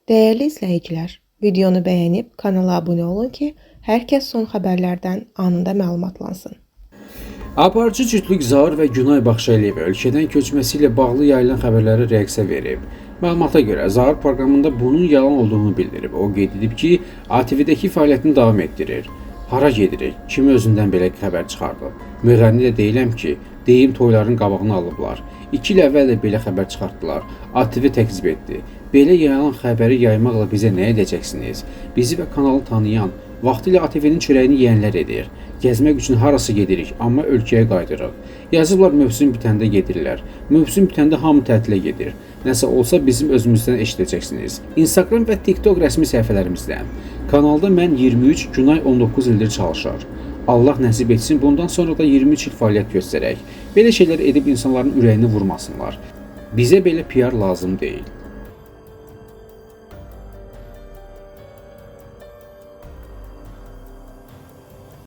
Değerli izləyicilər, videonu bəyənib kanala abunə olun ki, hər kəs son xəbərlərdən anında məlumatlansın. Aparıcı cütlük Zaur və Günay Baxşəliyev ölkədən köçməsi ilə bağlı yayılan xəbərlərə reaksiya verib. Məlumata görə Zaur proqramında bunun yalan olduğunu bildirib. O qeyd edib ki, ATV-dəki fəaliyyətini davam etdirir. Hara gedirik? Kim özündən belə xəbər çıxardı? Müğənni də deyiləm ki, deyim toyların qabağını alıblar. 2 il əvvəl də belə xəbər çıxartdılar. ATV təkzib etdi. Belə yayılan xəbəri yaymaqla bizə nə edəcəksiniz? Bizi və kanalı tanıyan, vaxtilə ATV-nin çörəyini yeyənlər edir. Gəzmək üçün harası gedirik, amma ölkəyə qayıdırıq. Yazıblar mövsüm bitəndə gedirlər. Mövsüm bitəndə hamı tətilə gedir. Nəsə olsa bizim özümüzdən eşidəcəksiniz. Instagram və TikTok rəsmi səhifələrimizdən. Kanalda mən 23, Günay 19 ildir çalışır. Allah nəsib etsin, bundan sonra da 23 il fəaliyyət göstərək. Belə şeylər edib insanların ürəyini vurmasınlar. Bizə belə PR lazım deyil.